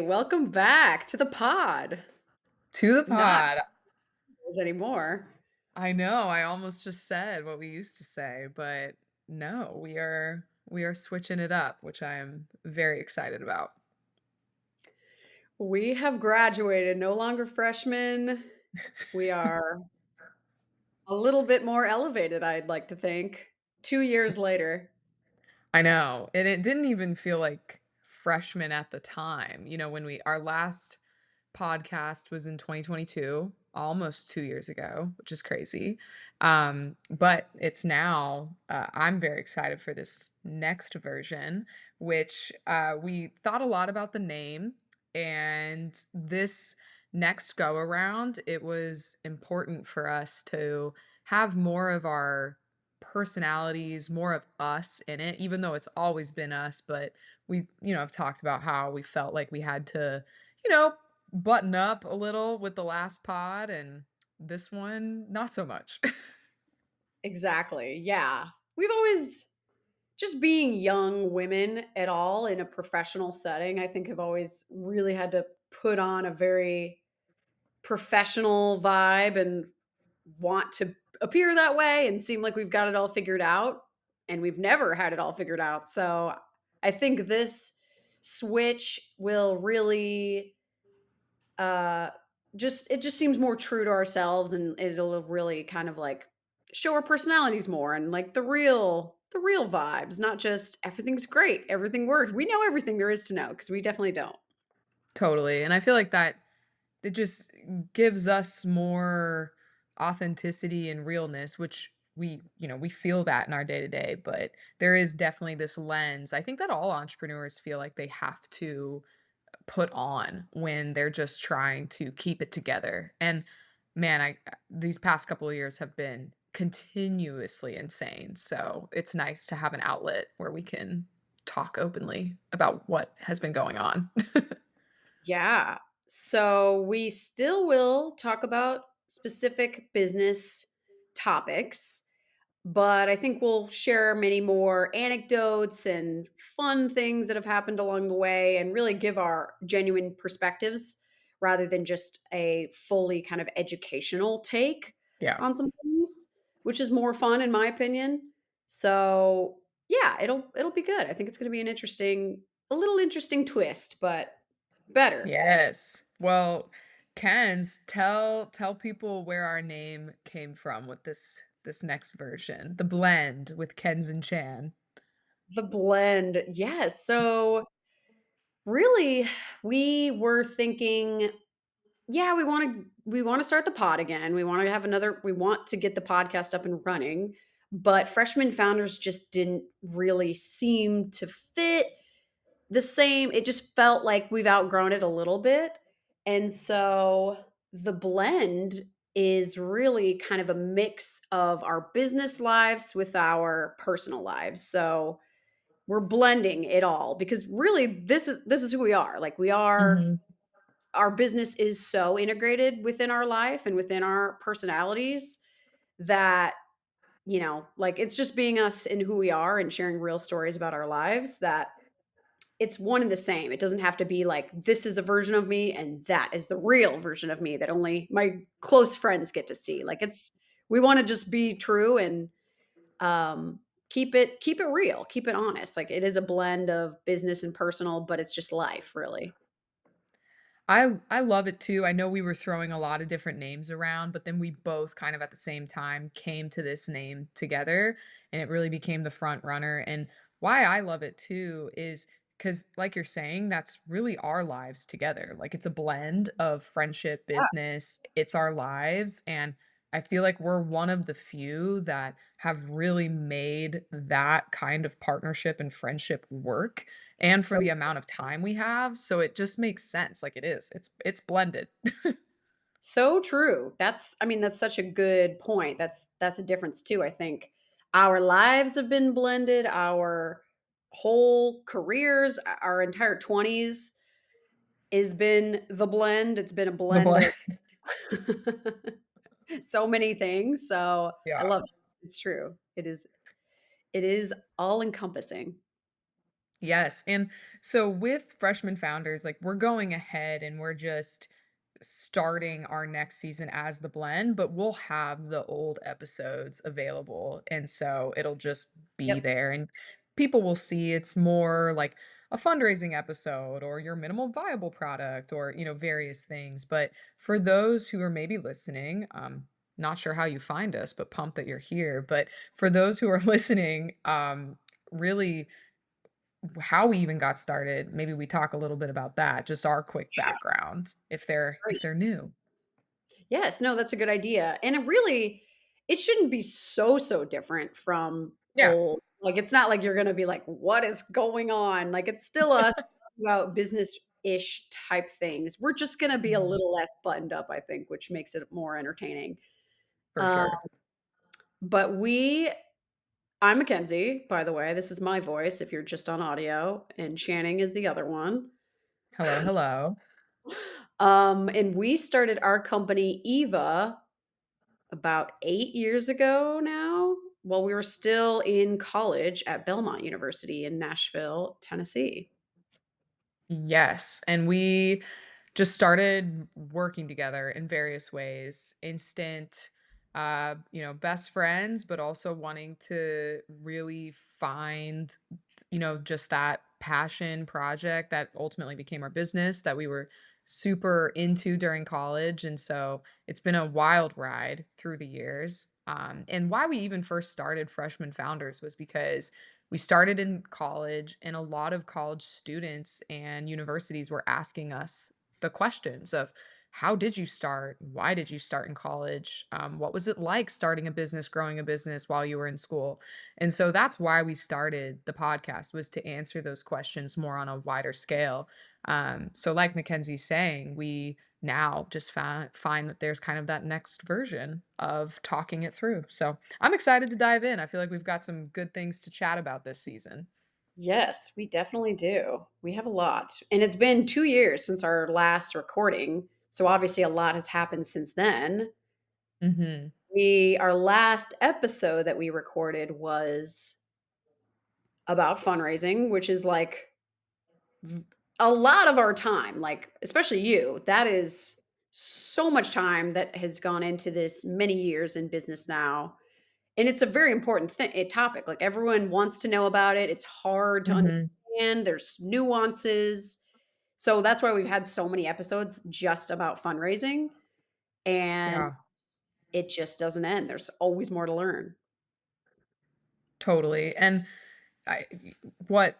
welcome back to the pod. To the Not pod. anymore. I know, I almost just said what we used to say, but no, we are switching it up, which I am very excited about. We have graduated, no longer freshmen. We are a little bit more elevated, I'd like to think. 2 years later. I know, and it didn't even feel like freshmen at the time. When we our last podcast was in 2022, almost 2 years ago, which is crazy. But it's now, I'm very excited for this next version, which, we thought a lot about the name, and this next go around, it was important for us to have more of our personalities, more of us in it, even though it's always been us, but have talked about how we felt like we had to, you know, button up a little with the last pod, and this one, not so much. Exactly, yeah. We've always just being young women at all in a professional setting, I think have always really had to put on a very professional vibe and want to appear that way and seem like we've got it all figured out, and we've never had it all figured out. So I think this switch will really uh just seems more true to ourselves, and it'll really kind of like show our personalities more and like the real vibes, not just everything's great, everything works. We know everything there is to know because we definitely don't. Totally, and I feel like that it just gives us more authenticity and realness, which we feel that in our day to day, but there is definitely this lens. I think that all entrepreneurs feel like they have to put on when they're just trying to keep it together. And man, I these past couple of years have been continuously insane. So it's nice to have an outlet where we can talk openly about what has been going on. Yeah. So we still will talk about specific business topics, but I think we'll share many more anecdotes and fun things that have happened along the way and really give our genuine perspectives rather than just a fully kind of educational take Yeah. on some things, which is more fun in my opinion. So, yeah, it'll be good. I think it's going to be a little interesting twist, but better. Yes. Well, Kenz, tell people where our name came from with this next version. The blend with Kenz and Chan. The blend. Yes. So, really, we were thinking, yeah, we want to start the pod again. We want to get the podcast up and running, but freshman founders just didn't really seem to fit the same. It just felt like we've outgrown it a little bit. And so the blend is really kind of a mix of our business lives with our personal lives. So we're blending it all because really this is who we are. Like we are Mhm. our business is so integrated within our life and within our personalities that like it's just being us and who we are and sharing real stories about our lives, that it's one and the same. It doesn't have to be like this is a version of me and that is the real version of me that only my close friends get to see. Like we want to just be true and um keep it real, keep it honest. Like it is a blend of business and personal, but it's just life, really. I love it too. I know we were throwing a lot of different names around, but then we both kind of at the same time came to this name together, and it really became the front runner. And why I love it too is because, like you're saying, that's really our lives together. Like it's a blend of friendship, business, it's our lives. And I feel like we're one of the few that have really made that kind of partnership and friendship work, and for the amount of time we have, so it just makes sense, like, it is. It's blended. So true. That's such a good point. That's a difference too. I think our lives have been blended, our whole careers, our entire 20s has been the blend. It's been a The blend blend. of so many things. So I Yeah. love it. It's true. It is all encompassing. Yes, and so with freshman founders, like, we're going ahead and we're just starting our next season as the blend, but we'll have the old episodes available, and so it'll just be Yep. there, and people will see it's more like a fundraising episode or your minimal viable product or, various things, but for those who are maybe listening, not sure how you find us, but pumped that you're here, but for those who are listening, really how we even got started, maybe we talk a little bit about that, just our quick Sure. background if they're new. Yes, no, that's a good idea. And it shouldn't be so different from Yeah, old. Like it's not like you're gonna be like, what is going on? Like it's still us talking about business-ish type things. We're just gonna be a Mhm. little less buttoned up, I think, which makes it more entertaining. For Uh, sure. but I'm Mackenzie, by the way. This is my voice if you're just on audio, and Channing is the other one. Hello, hello. And we started our company Eva about 8 years ago now, while we were still in college at Belmont University in Nashville, Tennessee. Yes, and we just started working together in various ways. Instant, best friends, but also wanting to really find, just that passion project that ultimately became our business that we were super into during college. And so it's been a wild ride through the years. And why we even first started Freshman Founders was because we started in college, and a lot of college students and universities were asking us the questions of how did you start? Why did you start in college? What was it like starting a business, growing a business while you were in school? And so that's why we started the podcast, was to answer those questions more on a wider scale. So, like Mackenzie's saying, we now just find that there's kind of that next version of talking it through. So I'm excited to dive in. I feel like we've got some good things to chat about this season. Yes, we definitely do. We have a lot. And it's been 2 years since our last recording, so obviously a lot has happened since then. Hmm. Our last episode that we recorded was about fundraising, which is like v a lot of our time, like, especially you. That is so much time that has gone into this many years in business now. And it's a very important topic. Like everyone wants to know about it. It's hard to Hmm. understand. There's nuances. So that's why we've had so many episodes just about fundraising, and Yeah, it just doesn't end. There's always more to learn. totally. And I, what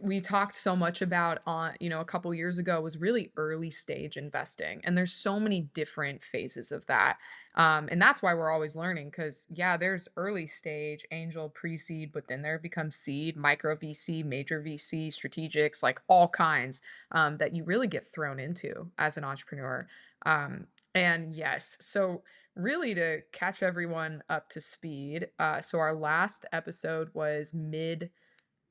we talked so much about on, a couple years ago was really early stage investing. And there's so many different phases of that. And that's why we're always learning because, yeah, there's early stage, angel, pre seed, but then there becomes seed, micro VC, major VC, strategics, like all kinds that you really get thrown into as an entrepreneur. And yes, so really to catch everyone up to speed. So our last episode was mid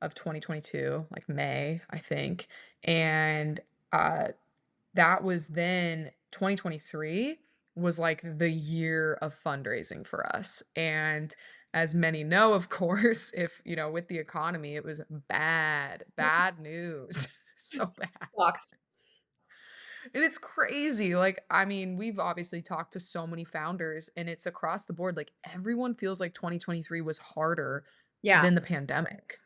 of 2022, like May, I think. And uh that was then 2023 was like the year of fundraising for us. And as many know, of course, if with the economy, it was bad, bad news. So bad. Sucks. And it's crazy. Like, I mean, we've obviously talked to so many founders and it's across the board. Like everyone feels like 2023 was harder Yeah, than the pandemic.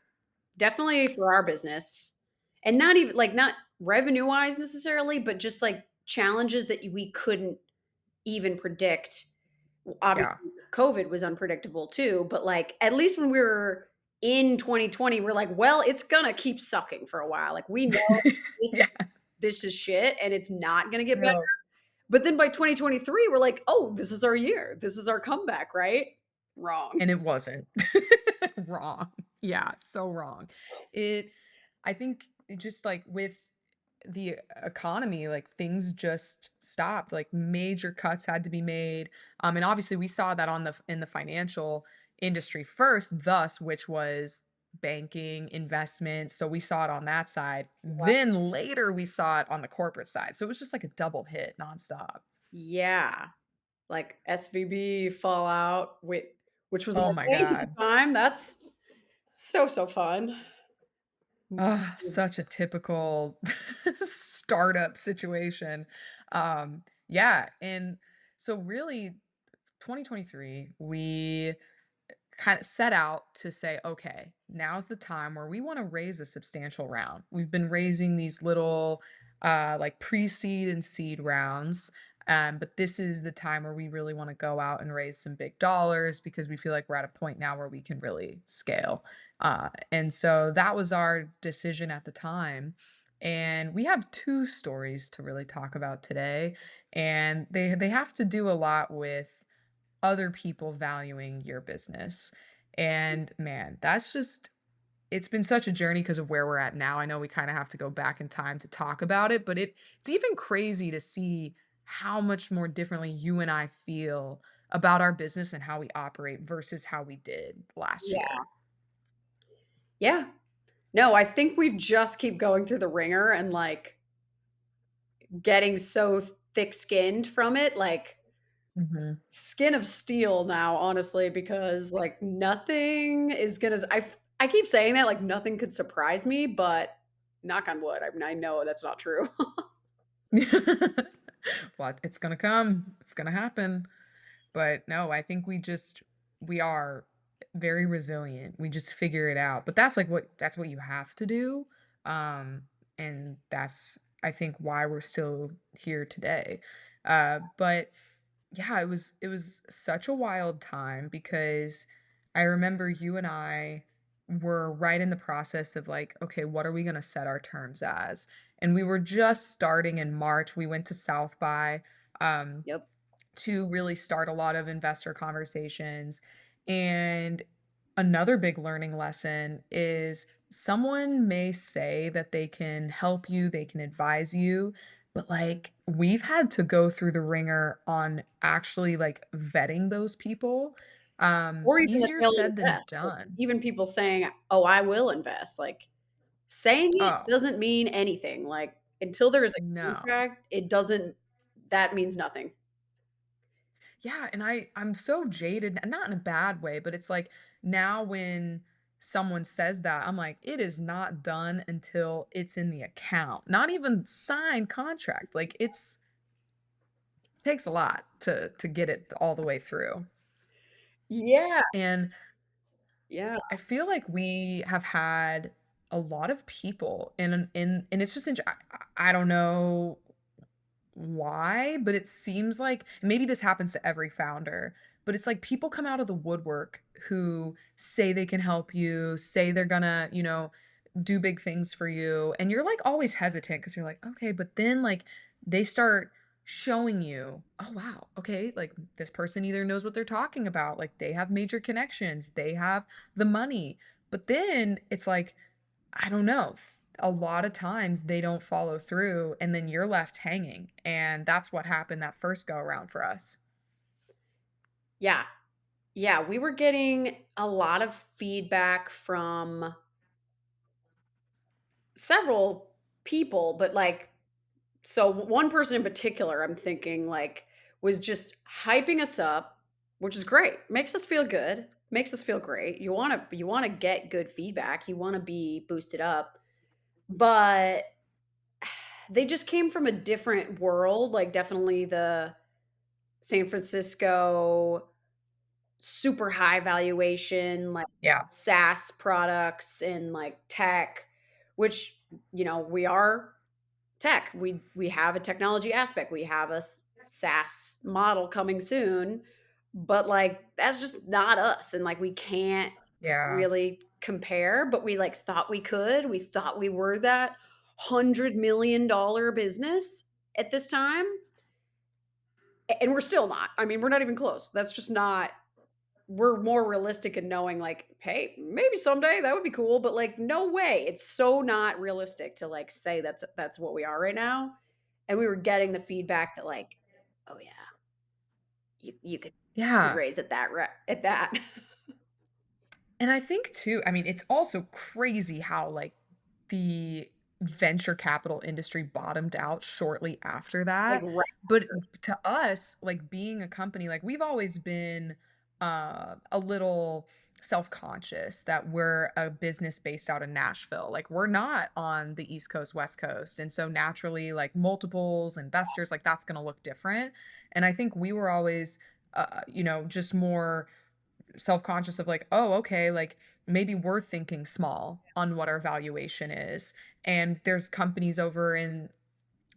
definitely for our business. And not even like not revenue wise necessarily, but just like challenges that we couldn't even predict. Yeah. Obviously, COVID was unpredictable too, but like at least when we were in 2020, we're like, well, it's gonna keep sucking for a while. Like we know this Yeah. this is shit and it's not gonna get better. No. But then by 2023, we're like, oh, this is our year. This is our comeback, right? Wrong. And it wasn't. Wrong. Yeah, so wrong. It I think it just like with the economy, like things just stopped. Like major cuts had to be made. And obviously we saw that on the in the financial industry first, thus, which was banking, investment. So we saw it on that side. Then later we saw it on the corporate side. So it was just like a double hit nonstop. Yeah. Like SVB fallout, which was Oh our my wave at the God. time. That's so fun. Such a typical startup situation. Yeah, and so really 2023, we kind of set out to say, okay, now's the time where we want to raise a substantial round. We've been raising these little like pre-seed and seed rounds. But this is the time where we really want to go out and raise some big dollars because we feel like we're at a point now where we can really scale. And so that was our decision at the time. And we have two stories to really talk about today. And they have to do a lot with other people valuing your business. And man, that's just it's been such a journey because of where we're at now. I know we kind of have to go back in time to talk about it, but it's even crazy to see how much more differently you and I feel about our business and how we operate versus how we did last Yeah. year. Yeah. No, I think we've just keep going through the ringer and, like, getting so thick-skinned from it, like, Mhm. skin of steel now, honestly, because, like, nothing is gonna I keep saying that, like, nothing could surprise me, but knock on wood, I mean, I know that's not true. What it's gonna come. It's gonna happen. But no, I think we are very resilient. We just figure it out. But that's what you have to do. Um, and that's I think why we're still here today. But yeah, it was such a wild time because I remember you and I were right in the process of like, okay, what are we gonna set our terms as? And we were just starting in March. We went to South by. Um, Yep. to really start a lot of investor conversations. And another big learning lesson is someone may say that they can help you, they can advise you, but like we've had to go through the ringer on actually like vetting those people. Or even that Easier they'll said than invest, like, done. even people saying, "Oh, I will invest," like, saying it Oh, doesn't mean anything, like, until there is a no. contract, it doesn't that means nothing. Yeah, and I'm so jaded, not in a bad way, but it's like now when someone says that, I'm like, it is not done until it's in the account. Not even signed contract. Like it's takes a lot to get it all the way through. Yeah, And yeah, I feel like we have had a lot of people and it's just I don't know why, but it seems like maybe this happens to every founder, but it's like people come out of the woodwork who say they can help you, say they're gonna, do big things for you. And you're like always hesitant because you're like, okay, but then like they start showing you, oh wow, okay, like this person either knows what they're talking about, like they have major connections, they have the money. But then it's like, I don't know. A lot of times they don't follow through and then you're left hanging. And that's what happened that first go around for us. yeah, yeah, we were getting a lot of feedback from several people, but, like, so one person in particular, I'm thinking, like, was just hyping us up, which is great, makes us feel good, makes us feel great. You wanna get good feedback, you wanna be boosted up, but they just came from a different world, like, definitely the San Francisco super high valuation, like, Yeah. SaaS products and, like, tech, which, we are tech. We have a technology aspect. We have a SaaS model coming soon, but, like, that's just not us, and, like, we can't Yeah. really compare, but we, like, thought we could. We thought we were that $100 million business at this time, and we're still not. I mean, we're not even close. That's just not we're more realistic in knowing, like, "Hey, maybe someday that would be cool," but, like, no way. It's so not realistic to, like, say that's what we are right now, and we were getting the feedback that, like, "Oh, yeah, you could Yeah. raise at that." And I think too, I mean, it's also crazy how like the venture capital industry bottomed out shortly after Like, that. right But after. to us, like being a company, like we've always been a little self-conscious that we're a business based out of Nashville. Like we're not on the East Coast, West Coast. And so naturally, like multiples, investors, like that's going to look different. And I think we were always just more self-conscious of like, oh, okay, like maybe we're thinking small on what our valuation is. And there's companies over in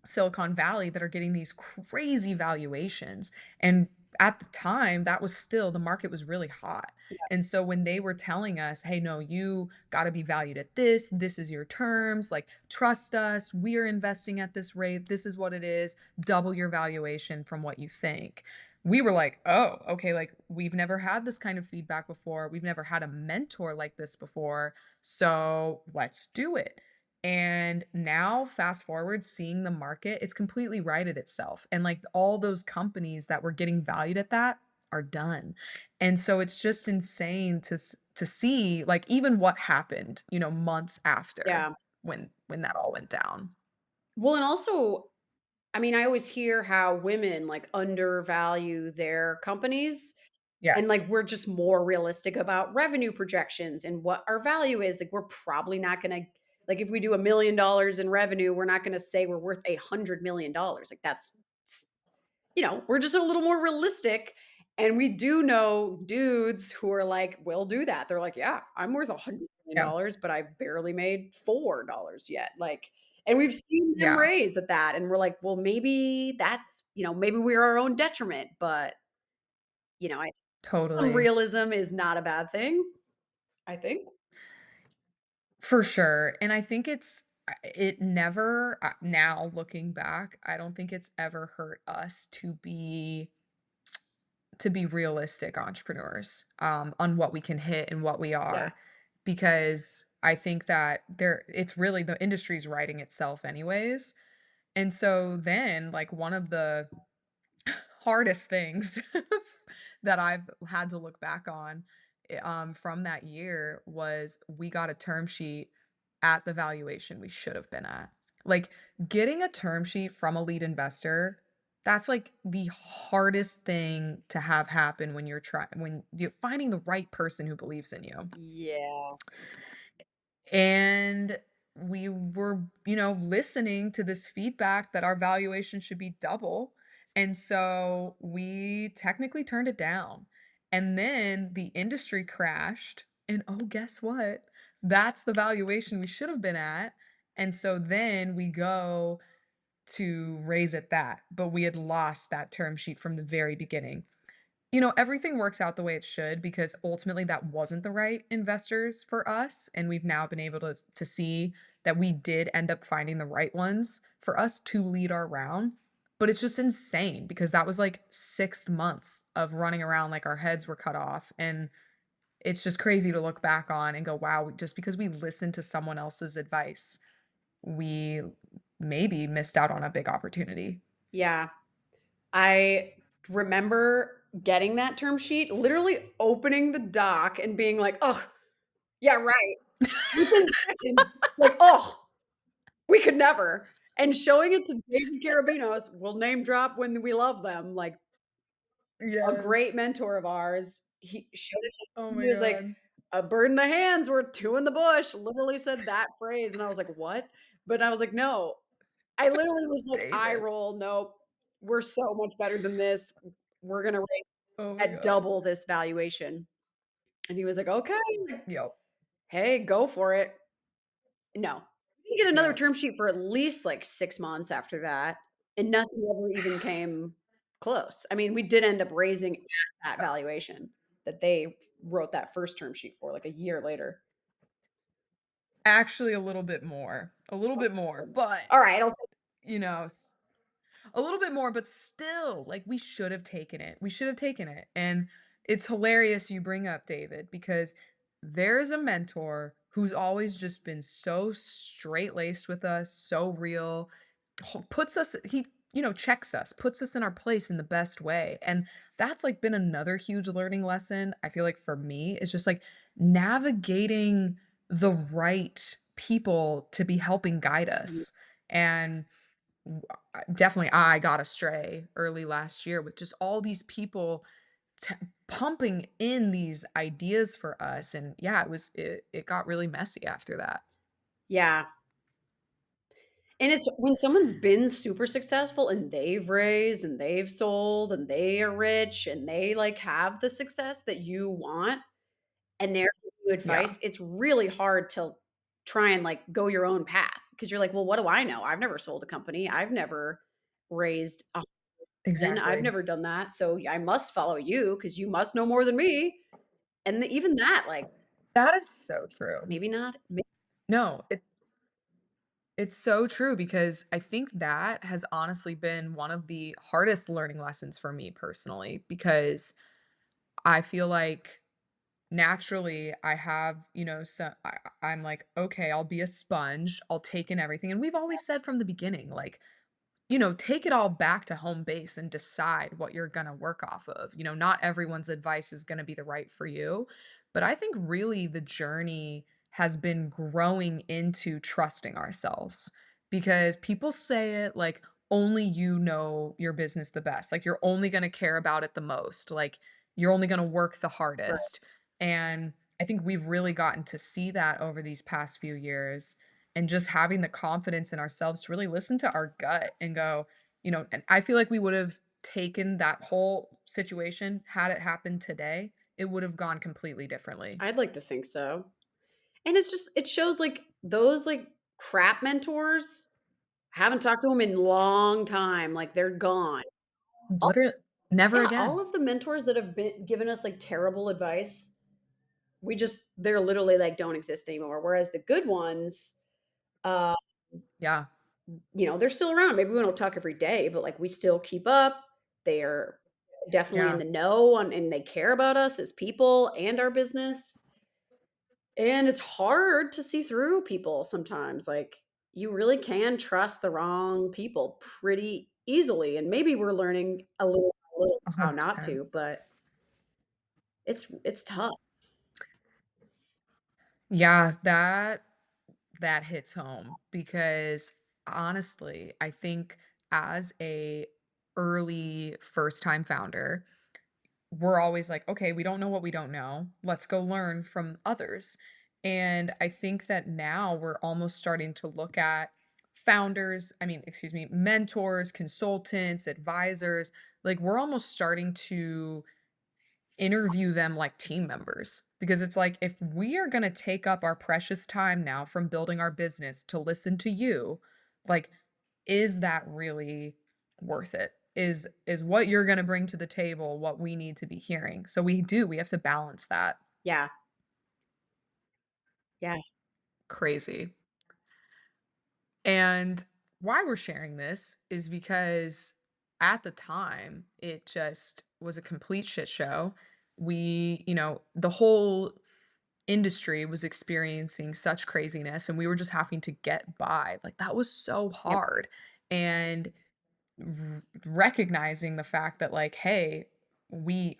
Silicon Valley that are getting these crazy valuations. And at the time, that was still the market was really hot. And so when they were telling us, hey, no, you got to be valued at this, this is your terms, like trust us, we're investing at this rate, this is what it is, double your valuation from what you think. We were like, oh, okay, like we've never had this kind of feedback before. We've never had a mentor like this before. So let's do it. And now, fast forward, seeing the market, it's completely righted itself. And like all those companies that were getting valued at that are done. And so it's just insane to see like even what happened, months after Yeah. when that all went down. Well, and also, I mean, I always hear how women, like, undervalue their companies, and, Yes. like, we're just more realistic about revenue projections and what our value is. Like, we're probably not gonna, like, if we do $1,000,000 in revenue, we're not gonna say we're worth $100,000,000. Like, we're just a little more realistic, and we do know dudes who are like, will do that. They're like, "Yeah, I'm worth Yeah. $100,000,000, but I've barely made $4 yet." Like, and we've seen them Yeah. raise at that, and we're like, "Well, maybe maybe we're our own detriment," but, I some Totally. realism is not a bad thing, I think. For sure. And I think it never now looking back, I don't think it's ever hurt us to be realistic entrepreneurs on what we can hit and what we Yeah, are, because I think that it's really the industry's writing itself anyways. And so then like one of the hardest things that I've had to look back on from that year was we got a term sheet at the valuation we should have been at. Like getting a term sheet from a lead investor, that's like the hardest thing to have happen when you're finding the right person who believes in you. yeah, And we were, listening to this feedback that our valuation should be double. And so we technically turned it down. And then the industry crashed. And oh, guess what? That's the valuation we should have been at. And so then we go to raise it that, but we had lost that term sheet from the very beginning. Everything works out the way it should because ultimately that wasn't the right investors for us. And we've now been able to see that we did end up finding the right ones for us to lead our round. But it's just insane because that was like 6 months of running around like our heads were cut off. And it's just crazy to look back on and go, wow, just because we listened to someone else's advice, we maybe missed out on a big opportunity. yeah. I remember getting that term sheet, literally opening the doc and being like, "Ugh, yeah, right." Within seconds, like, "Oh, we could never." And showing it to David Carabinos, we'll name drop when we love them, like, a great Yes. mentor of ours, he showed it to Oh him, he my was like, God. "A bird in the hand's worth two in the bush," literally said that phrase, and I was like, "What?" But I was like, "No." I literally was like, "Eye David. roll, nope. We're so much better than this. We're gonna raise Oh my at God. double this valuation." And he was like, "Okay, Yep. hey, go for it." No. We didn't get another Yep. term sheet for at least, like, 6 months after that, and nothing ever even came close. I mean, we did end up raising at that valuation that they wrote that first term sheet for, like, a year later. Actually, a little bit more, but, Alright, I'll take you know, s a little bit more, but still, like, we should have taken it. We should have taken it, and it's hilarious you bring up David because there's a mentor who's always just been so straight-laced with us, so real, puts us he checks us, puts us in our place in the best way. And that's like been another huge learning lesson. I feel like for me, is just like navigating the right people to be helping guide you. us. And definitely I got astray early last year with just all these people t pumping in these ideas for us, and yeah, it got really messy after that. Yeah. And it's when someone's been super successful and they've raised and they've sold and they are rich and they, like, have the success that you want and they're giving you Yeah, advice, it's really hard to try and, like, go your own path because 'cause you're like, "Well, what do I know? I've never sold a company. I've never raised a and I've exactly. never done that, so I must follow you because you must know more than me." And even that, like, That is so true. maybe not. No, it's so true because I think that has honestly been one of the hardest learning lessons for me personally, because I feel like naturally I have, so I'm like, okay, I'll be a sponge. I'll take in everything. And we've always said from the beginning, like, take it all back to home base and decide what you're going to work off of. Not everyone's advice is going to be the right for you. But I think really the journey has been growing into trusting ourselves, because people say it like only you know your business the best. Like you're only going to care about it the most. Like you're only going to work the Right. hardest. And I think we've really gotten to see that over these past few years, and just having the confidence in ourselves to really listen to our gut and go, and I feel like we would have taken that whole situation had it happened today, it would have gone completely differently. I'd like to think so. And it's just it shows, like, those, like, crap mentors, haven't talked to them in long time, like, they're gone. All Literally never Yeah, again. all of the mentors that have been given us, like, terrible advice, they're literally, like, don't exist anymore, whereas the good ones, uh, Yeah, they're still around. Maybe we don't talk every day, but, like, we still keep up. They are definitely in yeah, the know on and they care about us as people and our business. And it's hard to see through people sometimes, like, you really can trust the wrong people pretty easily, and maybe we're learning a little how not 100%. to, but it's tough. Yeah, that hits home because honestly, I think as a early first time founder, we're always like, okay, we don't know what we don't know. Let's go learn from others. And I think that now we're almost starting to look at founders, I mean, excuse me, mentors, consultants, advisors. Like, we're almost starting to interview them like team members, because it's like, if we are going to take up our precious time now from building our business to listen to you, like, is that really worth it? Is what you're going to bring to the table what we need to be hearing? So we have to balance that. Yeah, yeah, Crazy. And why we're sharing this is because at the time it just was a complete shit show. The whole industry was experiencing such craziness, and we were just having to get by. Like, that was so yep, hard. And recognizing the fact that, like, hey,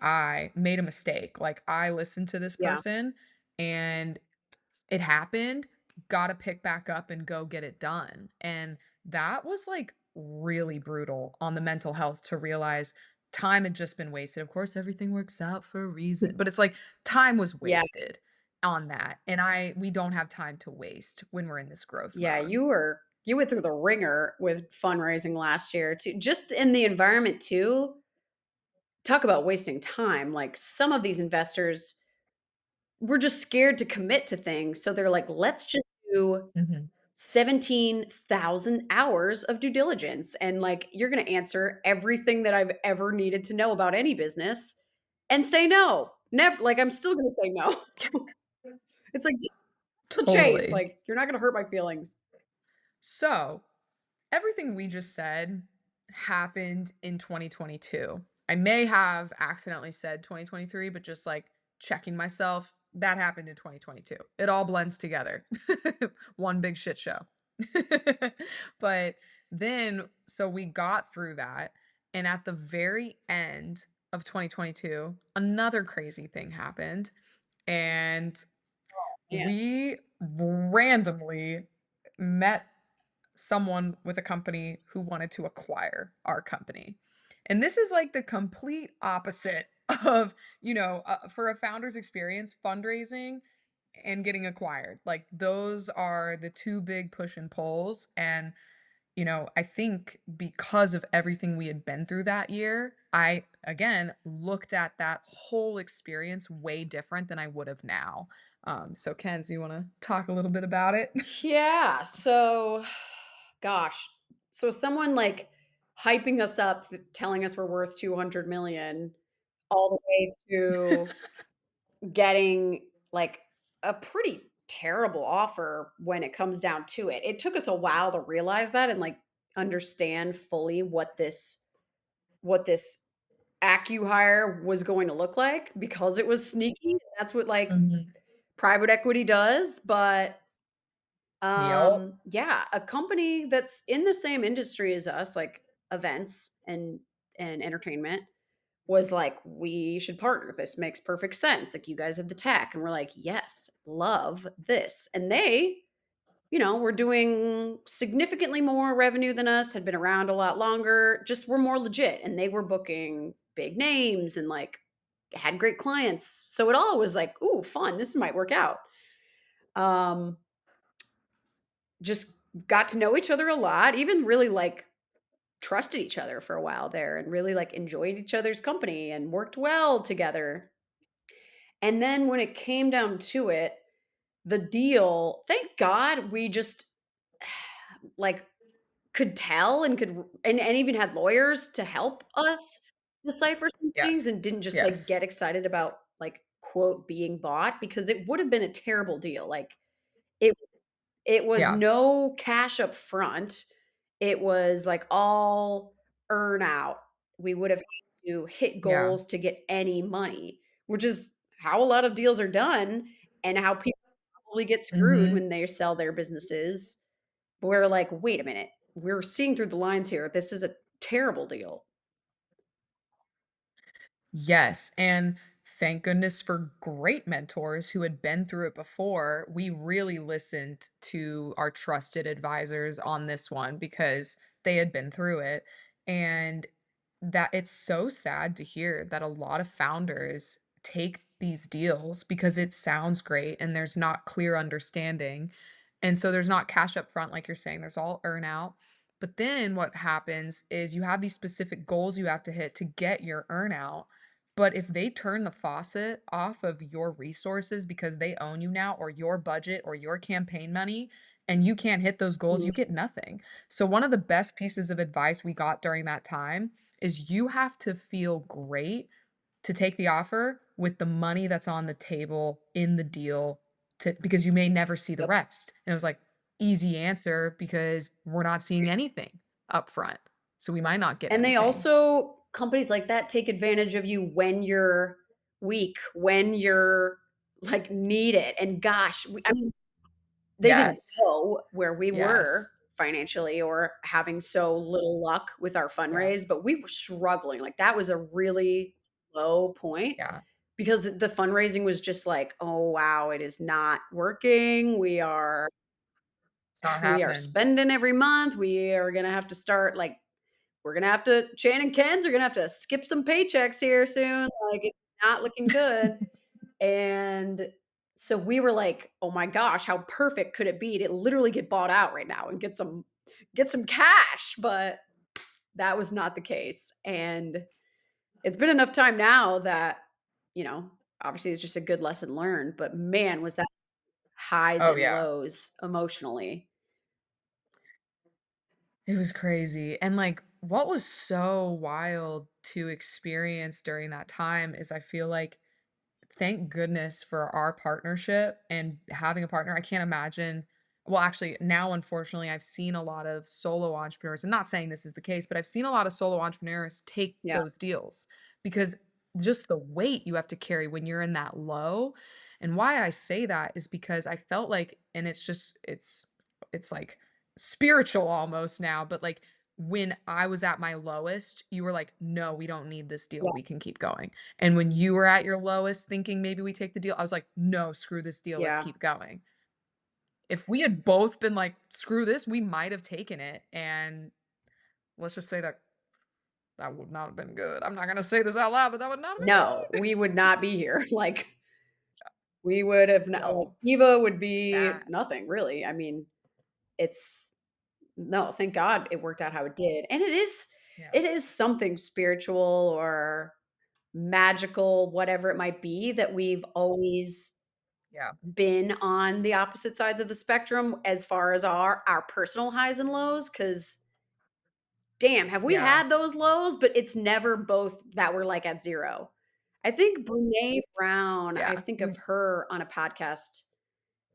I made a mistake. Like, I listened to this yeah, person and it happened, got to pick back up and go get it done. And that was like really brutal on the mental health, to realize time had just been wasted. Of course, everything works out for a reason, but it's like time was yeah, wasted on that. And we don't have time to waste when we're in this growth yeah, mode. you went through the ringer with fundraising last year too just in the environment too. Talk about wasting time, like, some of these investors were just scared to commit to things, so they're like, "Let's just do Mhm. 17,000 hours of due diligence, and, like, you're gonna answer everything that I've ever needed to know about any business and say no." Like, I'm still gonna say no. It's like, just the chase, Totally. like, you're not gonna hurt my feelings. So, everything we just said happened in 2022. I may have accidentally said 2023, but just like checking myself, that happened in 2022. It all blends together. One big shit show. But then, so we got through that. And at the very end of 2022, another crazy thing happened. And Yeah, we randomly met someone with a company who wanted to acquire our company. And this is like the complete opposite of, for a founder's experience, fundraising and getting acquired. Like those are the two big push and pulls. And I think because of everything we had been through that year, I again looked at that whole experience way different than I would have now. So Kenz, you want to talk a little bit about it? Yeah. So, gosh. So someone like hyping us up, telling us we're worth 200 million, all the way to getting like a pretty terrible offer when it comes down to it. It took us a while to realize that and like understand fully what this acqui-hire was going to look like because it was sneaky. That's what like Mhm. private equity does, but Yep. yeah, a company that's in the same industry as us, like events and entertainment, was like, "We should partner. This makes perfect sense. Like, you guys have the tech." And we're like, "Yes, love this." And they, were doing significantly more revenue than us, had been around a lot longer, just were more legit. And they were booking big names and like had great clients. So it all was like, "Ooh, fun. This might work out." Um, just got to know each other a lot, even really like trusted each other for a while there and really like enjoyed each other's company and worked well together. And then when it came down to it, the deal, thank God we just like could tell and and even had lawyers to help us decipher some things Yes. and didn't just like Yes. get excited about like quote being bought because it would have been a terrible deal. Like it it was Yeah. no cash up front. It was, like, all earn out. We would have had to hit Yeah. goals to get any money, which is how a lot of deals are done and how people probably get screwed Mhm. when they sell their businesses. But we're like, "Wait a minute. We're seeing through the lines here. This is a terrible deal." Yes, and thank goodness for great mentors who had been through it before. We really listened to our trusted advisors on this one because they had been through it. And that it's so sad to hear that a lot of founders take these deals because it sounds great and there's not clear understanding. And so there's not cash up front, like you're saying, there's all earn out. But then what happens is you have these specific goals you have to hit to get your earn out, but if they turn the faucet off of your resources because they own you now, or your budget, or your campaign money, and you can't hit those goals, Mhm. you get nothing. So, one of the best pieces of advice we got during that time is you have to feel great to take the offer with the money that's on the table in the deal because you may never see the Yep. rest. And it was like, easy answer because we're not seeing anything up front. So, we might not get And they anything. also companies like that take advantage of you when you're weak, when you're, like, needed, and gosh, I mean, they didn't Yes. know where we were Yes. financially or having so little luck with our Yeah. fundraise, but we were struggling, like, that was a really low point Yeah. because the fundraising was just like, "Oh, wow, it is not working. We are It's not we are happening. spending every month. We are gonna have to start, like we're gonna have to Chan and Ken's are gonna have to skip some paychecks here soon, like, it's not looking good." And so we were like, "Oh my gosh, how perfect could it be to literally get bought out right now and get some cash?" But that was not the case, and it's been enough time now that, obviously it's just a good lesson learned, but man, was that highs Oh, and yeah. lows emotionally. It was crazy, and, like, what was so wild to experience during that time is I feel like thank goodness for our partnership and having a partner. I can't imagine well, actually, now, unfortunately, I've seen a lot of solo entrepreneurs, and not saying this is the case, but I've seen a lot of solo entrepreneurs take Yeah, those deals because just the weight you have to carry when you're in that low. And why I say that is because I felt like, and it's like spiritual almost now, but like when I was at my lowest, you were like, no, we don't need this deal. yeah, We can keep going. And when you were at your lowest thinking maybe we take the deal, I was like, "No, screw this deal, let's yeah. keep going." If we had both been like, "Screw this," we might have taken it, and let's just say that that would not have been good. I'm not gonna say this out loud, but that would not have No, been good. we would not be here. Like, we would have not like, No, Eva would be that nothing, really. I mean, it's no, thank God it worked out how it did, and yeah, it is something spiritual or magical, whatever it might be, that we've always yeah, been on the opposite sides of the spectrum as far as our personal highs and lows. Because damn, have we yeah, had those lows? But it's never both that we're, like, at 0. I think Brené Brown, I yeah, think of her on a podcast.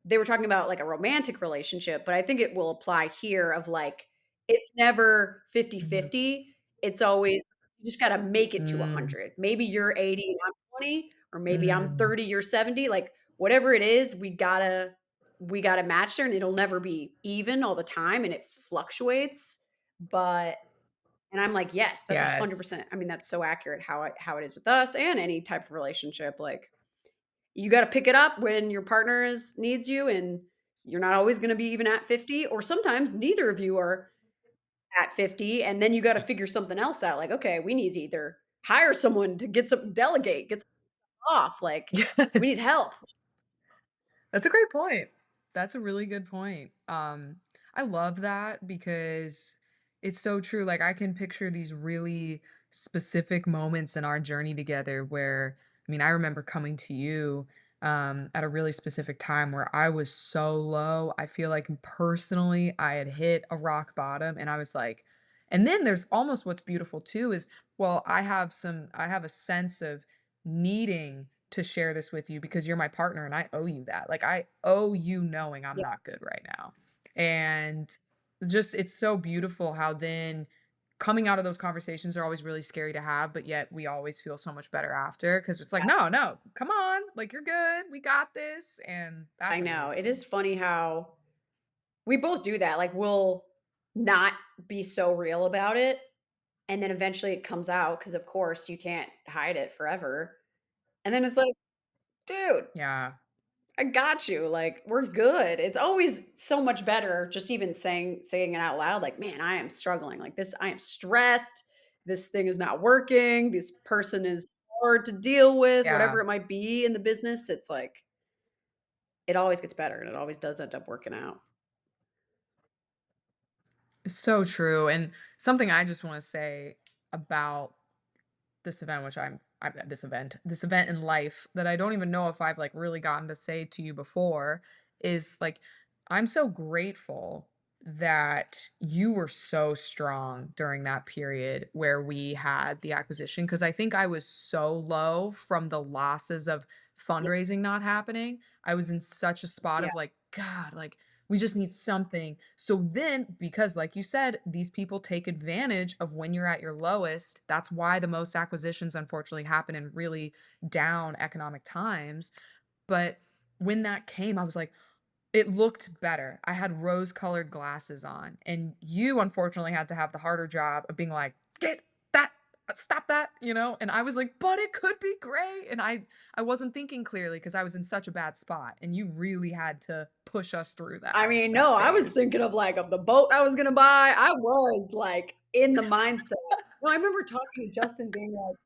They were talking about, like, a romantic relationship, but I think it will apply here of, like, it's never mhm, 50-50. It's always you just gotta make it to mm, 100. Maybe you're 80 and I'm 20, or maybe I'm mm, 30, you're 70, like, whatever it is, we gotta match there, and it'll never be even all the time, and it fluctuates, but and I'm like, "Yes, that's yes. 100%." I mean, that's so accurate how it is with us and any type of relationship, like, you gotta pick it up when your partner needs you, and you're not always gonna be even at 50, or sometimes neither of you are at 50, and then you gotta figure something else out, like, "Okay, we need to either hire someone to get some off, like, we need Yes. help." That's a great point. That's a really good point. I love that because it's so true. Like I can picture these really specific moments in our journey together where, I mean, I remember coming to you at a really specific time where I was so low. I feel like personally I had hit a rock bottom and I was like, and then there's almost what's beautiful too is, well, I have a sense of needing to share this with you because you're my partner and I owe you that. Like I owe you knowing I'm Yeah, not good right now. And just it's so beautiful how then coming out of those conversations are always really scary to have, but yet we always feel so much better after because it's like, no, no, come on, like you're good, we got this. And I that's know. It amazing. is funny how we both do that, like, we'll not be so real about it, and then eventually it comes out because, of course, you can't hide it forever, and then it's like, "Dude, Yeah. I got you, like, we're good." It's always so much better just even saying it out loud, like, "Man, I am struggling, like, this I am stressed, this thing is not working, this person is hard to deal with," Yeah. whatever it might be in the business, it's like, it always gets better, and it always does end up working out. So true. And something I just want to say about this event, which this event in life that I don't even know if I've like really gotten to say to you before is like, I'm so grateful that you were so strong during that period where we had the acquisition. Cause I think I was so low from the losses of Yeah, fundraising not happening. I was in such a spot yeah, of like, God, like, we just need something. So then, because like you said, these people take advantage of when you're at your lowest. That's why the most acquisitions unfortunately happen in really down economic times. But when that came, I was like, it looked better. I had rose-colored glasses on, and you unfortunately had to have the harder job of being like, "Get that stop that," you know? And I was like, "But it could be great." And I wasn't thinking clearly because I was in such a bad spot, and you really had to push us through I that mean, that no, I was phase. thinking of the boat I was gonna buy. I was, like, in the mindset. No, I remember talking to Justin being like,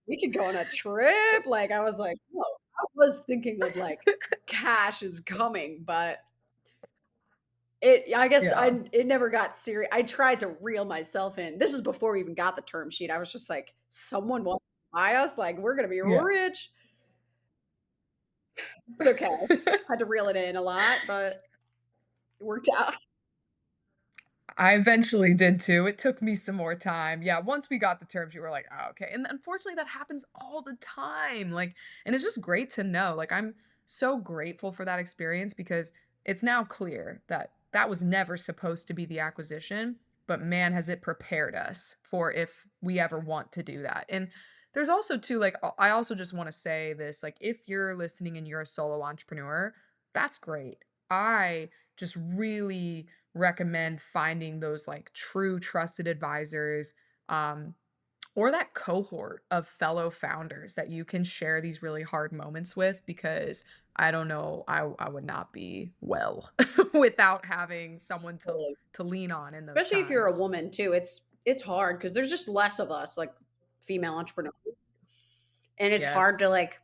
"We could go on a trip." Like, I was like, "No." I was thinking of, like, cash is coming, but I guess Yeah. it never got serious. I tried to reel myself in. This was before we even got the term sheet. I was just like, "Someone wants to buy us? Like, we're gonna be Yeah. rich." It's okay. Had to reel it in a lot, but it worked out. I eventually did too. It took me some more time. Yeah, once we got the terms, you were like, "Oh, okay." And unfortunately, that happens all the time. Like, and it's just great to know. Like, I'm so grateful for that experience because it's now clear that that was never supposed to be the acquisition, but man, has it prepared us for if we ever want to do that. And there's also too, like, I also just want to say this, like, if you're listening and you're a solo entrepreneur, that's great. I just really recommend finding those like true trusted advisors um, or that cohort of fellow founders that you can share these really hard moments with because I don't know, I would not be well without having someone Totally. to lean on in those Especially if you're a times. woman too. It's it's hard because there's just less of us, like, female entrepreneurs, and it's hard Yes. to, like,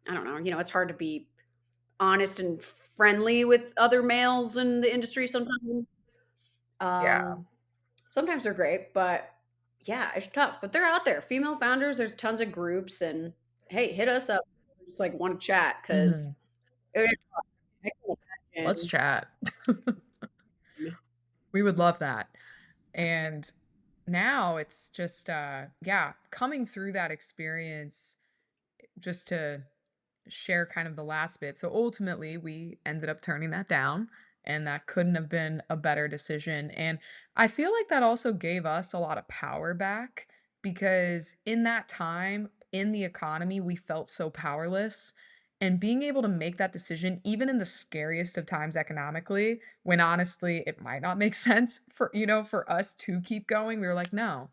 I don't know, it's hard to be honest and friendly with other males in the industry sometimes. Yeah. Um, Sometimes they're great, but yeah, it's tough, but they're out there. Female founders, there's tons of groups, and, hey, hit us up. Just, like, wanna chat 'cause Mhm. it is tough. I can Let's imagine. chat. We would love that. And now it's just, yeah, coming through that experience just to share kind of the last bit. So ultimately, we ended up turning that down, and that couldn't have been a better decision. And I feel like that also gave us a lot of power back because in that time in the economy, we felt so powerless. And being able to make that decision, even in the scariest of times economically, when honestly it might not make sense for for us to keep going, we were like, no,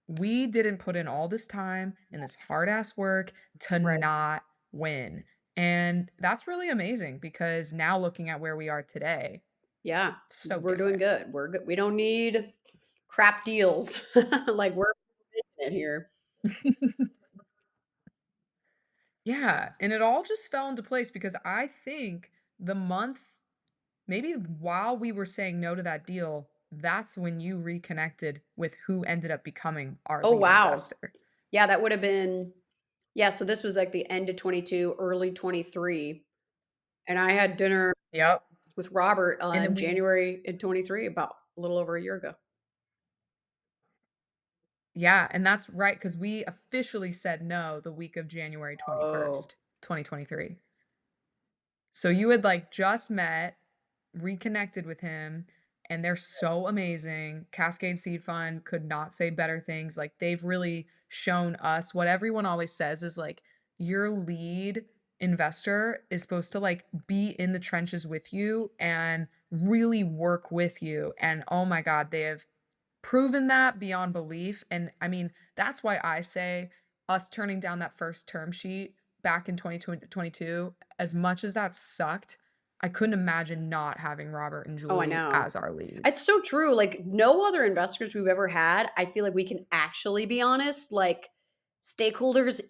we didn't put in all this time and this hard ass work to Right. not win. And that's really amazing because now looking at where we are today, Yeah, so we're doing different. good. We're good. We don't need crap deals. Like, we're making it here. Yeah. And it all just fell into place because I think the month, maybe while we were saying no to that deal, that's when you reconnected with who ended up becoming our Oh, lead wow. investor. Yeah, that would've been yeah, so this was, like, the end of 22, early 23, and I had dinner Yep. with Robert, And then in we, January in 23, about a little over a year ago. yeah, and that's right, because we officially said no the week of January Oh. 21st, 2023. So you had, like, just met, reconnected with him, and they're so amazing. Cascade Seed Fund could not say better things. Like, they've really shown us what everyone always says is, like, your lead investor is supposed to, like, be in the trenches with you and really work with you, and, oh my god, they have proven that beyond belief, and, I mean, that's why I say us turning down that first term sheet back in 2022, as much as that sucked, I couldn't imagine not having Robert and Oh, I Julie know. as our It's leads. so true, like, no other investors we've ever had, I feel like we can actually be honest, like, stakeholders,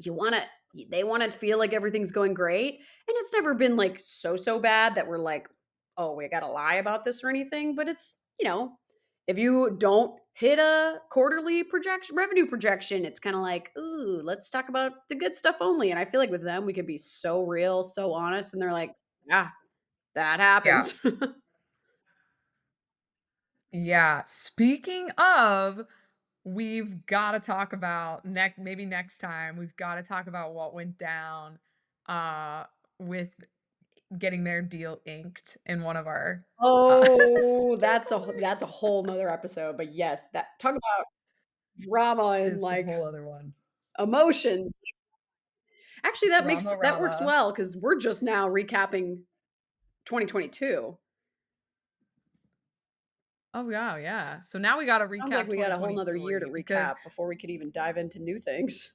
they wanna feel like everything's going great, and it's never been, like, so bad that we're like, "Oh, we gotta lie about this or anything," but if you don't hit a quarterly projection revenue projection, it's kinda like, "Ooh, let's talk about the good stuff only," and I feel like with them, we can be so real, so honest, and they're like, "Yeah, that Yeah. happens." Yeah, speaking of, we've gotta talk about maybe next time, we've gotta talk about what went down, uh, with getting their deal inked in one of our, Oh, that's a stakeholders. whole nother episode, but yes, that talk about drama and, It's a like, whole other one. emotions. Actually, Drama that works Rama. well because 'cause we're just now recapping 2022. Oh, yeah, yeah. So now we gotta Sounds like recap we got a whole 'nother year to 2023 because recap before we could even dive into new things.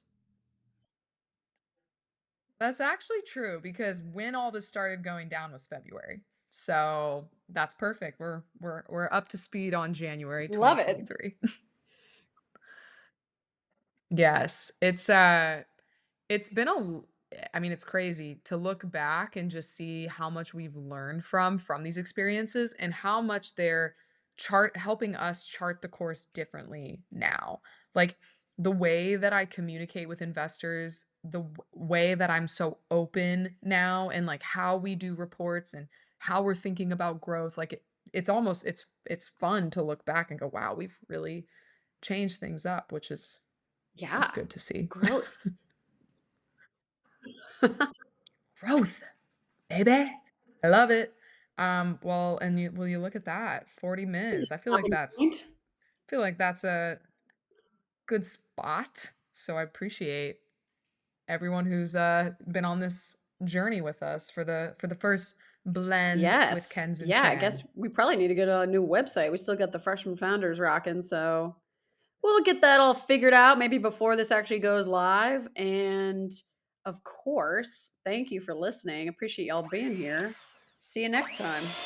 that's actually true because when all this started going down was February. So that's perfect. We're up to speed on January Love it. 2023. Yes, it's been I mean, it's crazy to look back and just see how much we've learned from these experiences and how much they're chart helping us chart the course differently now. Like the way that I communicate with investors, the way that I'm so open now and like how we do reports and how we're thinking about growth, like it's almost it's fun to look back and go, wow, we've really changed things up, which is it's Yeah. good to see. Growth. Growth, baby. I love it. Well, and you look at that, 40 It's a minutes. nice stopping point. I feel like that's a good spot. So I appreciate everyone who's been on this journey with us for the first blend with Yes. Kenz and Yeah, I Chan. guess we probably need to get a new website. We still got the freshman founders rocking, so we'll get that all figured out maybe before this actually goes live. And of course, thank you for listening. Appreciate y'all being here. See you next time.